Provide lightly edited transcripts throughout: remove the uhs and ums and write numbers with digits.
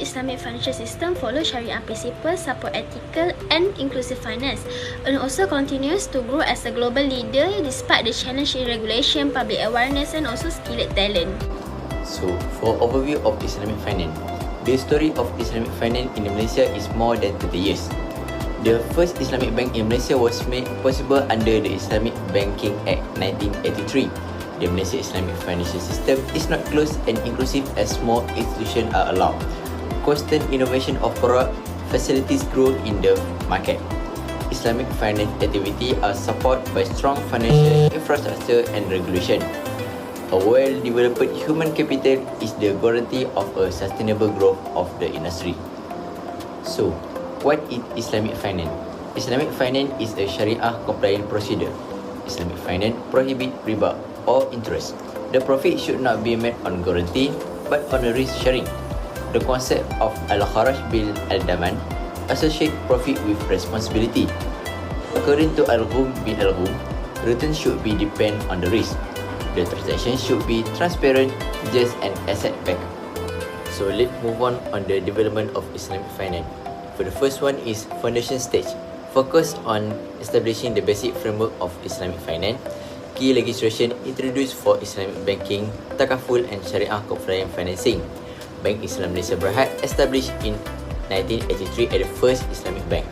Islamic financial system follow Sharia principles, support ethical and inclusive finance, and also continues to grow as a global leader despite the challenge in regulation, public awareness, and also skilled talent. So, for overview of Islamic finance, the story of Islamic finance in Malaysia is more than 30 years. The first Islamic bank in Malaysia was made possible under the Islamic Banking Act 1983. The Malaysia Islamic financial system is not closed and inclusive as more institutions are allowed. Constant innovation of product facilities grow in the market. Islamic finance activity are supported by strong financial infrastructure and regulation. A well-developed human capital is the guarantee of a sustainable growth of the industry. So, what is Islamic finance? Islamic finance is a Sharia compliant procedure. Islamic finance prohibits riba or interest. The profit should not be made on guarantee but on a risk sharing. The concept of al-kharaj bil al-daman associate profit with responsibility. According to al-ghum bil al-ghum, return should be depend on the risk. The transaction should be transparent, just an asset back. So let's move on the development of Islamic finance. For the first one is foundation stage. Focus on establishing the basic framework of Islamic finance. Key legislation introduced for Islamic banking, takaful and Sharia compliant financing. Bank Islam Malaysia Berhad established in 1983 as the first Islamic bank.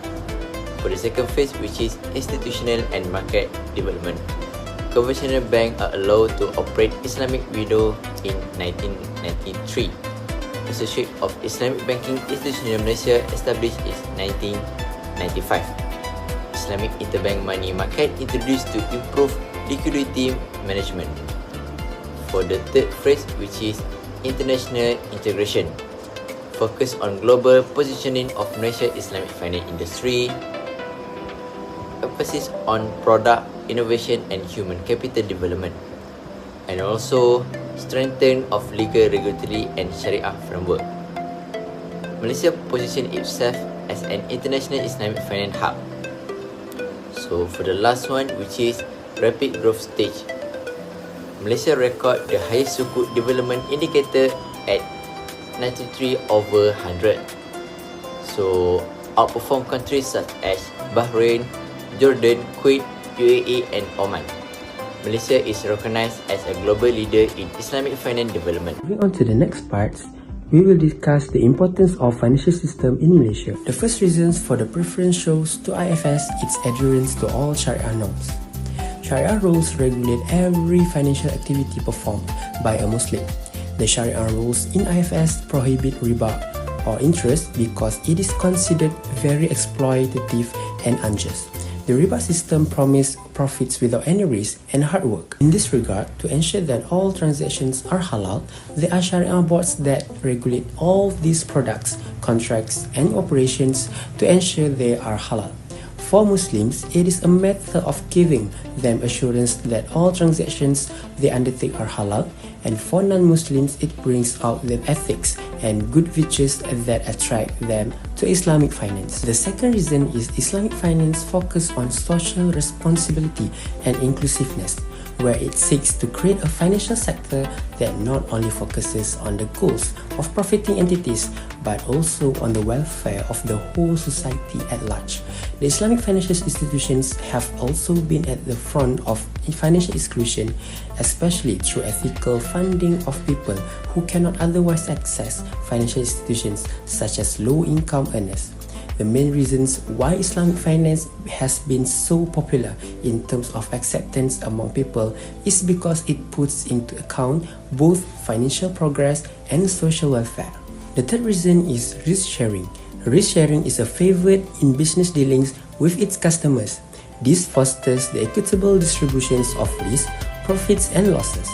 For the second phase, which is institutional and market development, conventional banks are allowed to operate Islamic window in 1993. Associate of Islamic Banking Institution in Malaysia established in 1995. Islamic interbank money market introduced to improve liquidity management. For the third phase, which is international integration, focus on global positioning of Malaysia Islamic finance industry, emphasis on product innovation and human capital development, and also strengthening of legal, regulatory and Sharia framework. Malaysia positioned itself as an international Islamic finance hub. So for the last one, which is rapid growth stage, Malaysia record the highest sukuk development indicator at 93/100. So outperform countries such as Bahrain, Jordan, Kuwait, UAE and Oman. Malaysia is recognized as a global leader in Islamic finance development. Moving on to the next parts, we will discuss the importance of financial system in Malaysia. The first reasons for the preference shows to IFS its adherence to all Sharia norms. Sharia rules regulate every financial activity performed by a Muslim. The Sharia rules in IFS prohibit riba or interest because it is considered very exploitative and unjust. The riba system promises profits without any risk and hard work. In this regard, to ensure that all transactions are halal, there are Sharia boards that regulate all these products, contracts, and operations to ensure they are halal. For Muslims, it is a method of giving them assurance that all transactions they undertake are halal, and for non-Muslims, it brings out the ethics and good virtues that attract them to Islamic finance. The second reason is Islamic finance focus on social responsibility and inclusiveness, where it seeks to create a financial sector that not only focuses on the goals of profiting entities but also on the welfare of the whole society at large. The Islamic financial institutions have also been at the front of financial exclusion, especially through ethical funding of people who cannot otherwise access financial institutions such as low-income earners. The main reasons why Islamic finance has been so popular in terms of acceptance among people is because it puts into account both financial progress and social welfare. The third reason is risk sharing. Risk sharing is a favorite in business dealings with its customers. This fosters the equitable distributions of risk, profits and losses.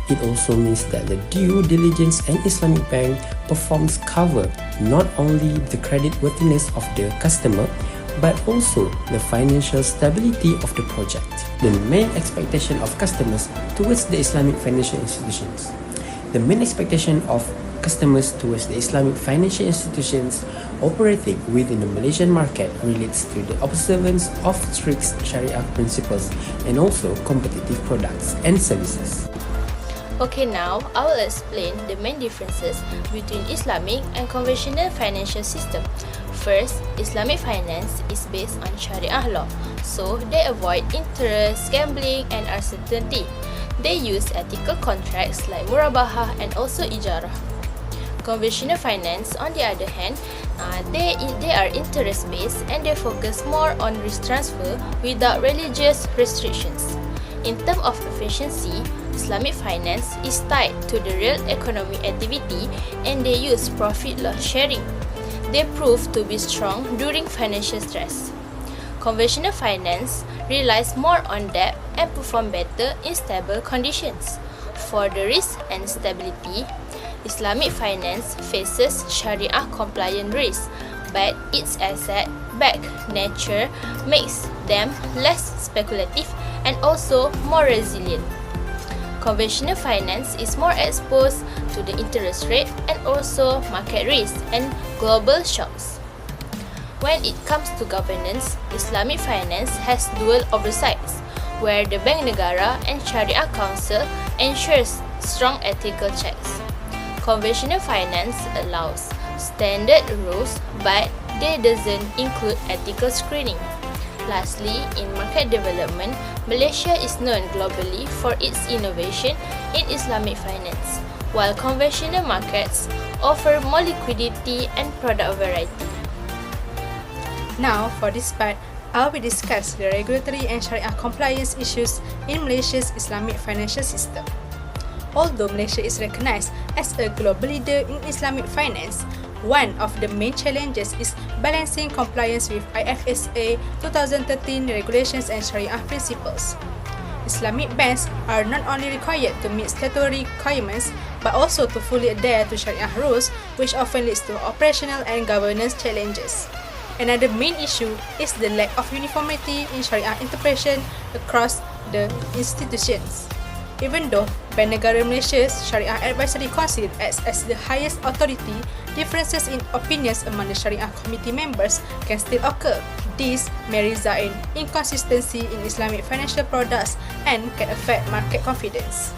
It also means that the due diligence and Islamic bank performs cover not only the creditworthiness of the customer but also the financial stability of the project. The main expectation of customers towards the Islamic financial institutions. The main expectation of customers towards the Islamic financial institutions operating within the Malaysian market relates to the observance of strict Sharia principles and also competitive products and services. Okay, now I will explain the main differences between Islamic and conventional financial system. First, Islamic finance is based on Sharia law, so they avoid interest, gambling, and uncertainty. They use ethical contracts like murabahah and also ijarah. Conventional finance, on the other hand, they are interest-based and they focus more on risk transfer without religious restrictions. In terms of efficiency, Islamic finance is tied to the real economic activity and they use profit loss sharing. They prove to be strong during financial stress. Conventional finance relies more on debt and perform better in stable conditions. For the risk and stability, Islamic finance faces Sharia compliant risk, but its asset-backed nature makes them less speculative and also more resilient. Conventional finance is more exposed to the interest rate and also market risk and global shocks. When it comes to governance, Islamic finance has dual oversights, where the Bank Negara and Sharia Council ensures strong ethical checks. Conventional finance allows standard rules, but they doesn't include ethical screening. Lastly, in market development, Malaysia is known globally for its innovation in Islamic finance, while conventional markets offer more liquidity and product variety. Now, for this part, I will discuss the regulatory and Sharia compliance issues in Malaysia's Islamic financial system. Although Malaysia is recognized as a global leader in Islamic finance, one of the main challenges is balancing compliance with IFSA 2013 regulations and Sharia principles. Islamic banks are not only required to meet statutory requirements, but also to fully adhere to Sharia rules, which often leads to operational and governance challenges. Another main issue is the lack of uniformity in Sharia interpretation across the institutions. Even though Bank Negara Malaysia's Sharia Advisory Council acts as the highest authority, differences in opinions among the Sharia committee members can still occur. This may result in inconsistency in Islamic financial products and can affect market confidence.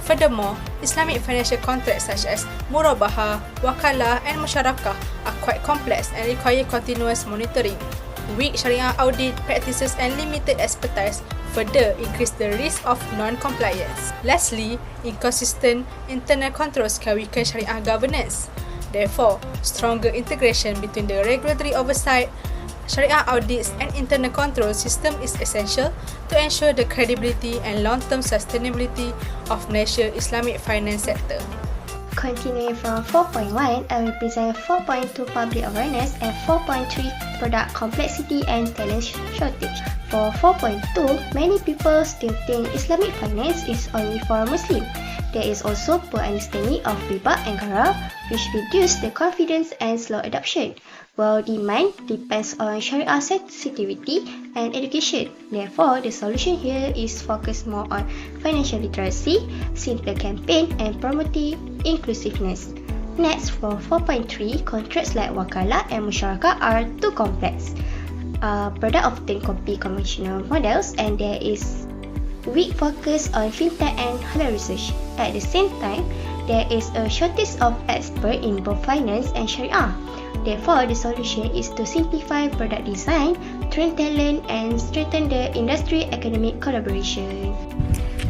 Furthermore, Islamic financial contracts such as murabahah, wakalah, and musyarakah are quite complex and require continuous monitoring. Weak Sharia audit practices and limited expertise further increase the risk of non-compliance. Lastly, inconsistent internal controls can weaken Sharia governance. Therefore, stronger integration between the regulatory oversight, Sharia audits, and internal control system is essential to ensure the credibility and long-term sustainability of Malaysia's Islamic finance sector. Continuing from 4.1, I will present 4.2 public awareness and 4.3 product complexity and talent shortage. For 4.2, many people still think Islamic finance is only for Muslim. There is also poor understanding of riba and gharar, which reduce the confidence and slow adoption, while demand depends on Sharia sensitivity and education. Therefore, the solution here is focused more on financial literacy, simpler campaign, and promoting inclusiveness. Next, for 4.3, contracts like wakalah and musyarakah are too complex. Product often copy conventional models, and there is weak focus on fintech and halal research. At the same time, there is a shortage of experts in both finance and Sharia. Therefore, the solution is to simplify product design, train talent, and strengthen the industry-academic collaboration.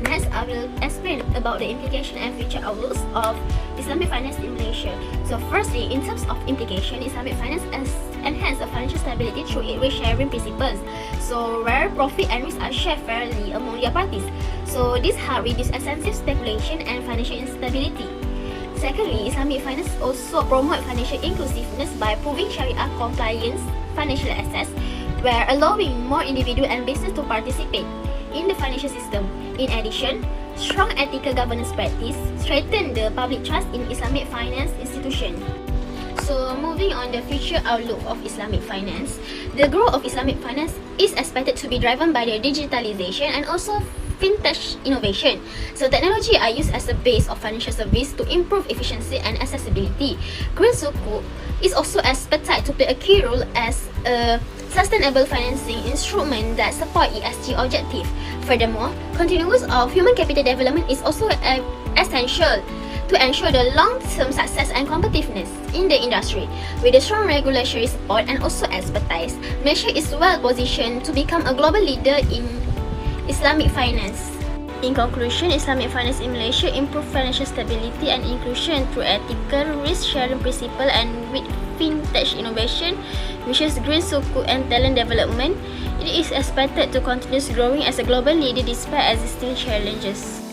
Next, I will explain about the implication and future outlooks of Islamic finance in Malaysia. So firstly, in terms of implication, Islamic finance enhance the financial stability through its risk-sharing principles. So where profit and risk are shared fairly among their parties. So this helps reduce excessive speculation and financial instability. Secondly, Islamic finance also promote financial inclusiveness by proving Sharia compliance financial assets, where allowing more individual and business to participate in the financial system. In addition, strong ethical governance practice strengthen the public trust in Islamic finance institution. So moving on the future outlook of Islamic finance, the growth of Islamic finance is expected to be driven by the digitalization and also fintech innovation. So technology are used as a base of financial service to improve efficiency and accessibility. Green Sukuk is also expected to play a key role as a sustainable financing instrument that support ESG objective. Furthermore, continuous of human capital development is also essential to ensure the long-term success and competitiveness in the industry. With the strong regulatory support and also expertise, Malaysia is well positioned to become a global leader in Islamic finance. In conclusion, Islamic finance in Malaysia improve financial stability and inclusion through ethical risk-sharing principle and with fintech innovation, which is green sukuk and talent development. It is expected to continue growing as a global leader despite existing challenges.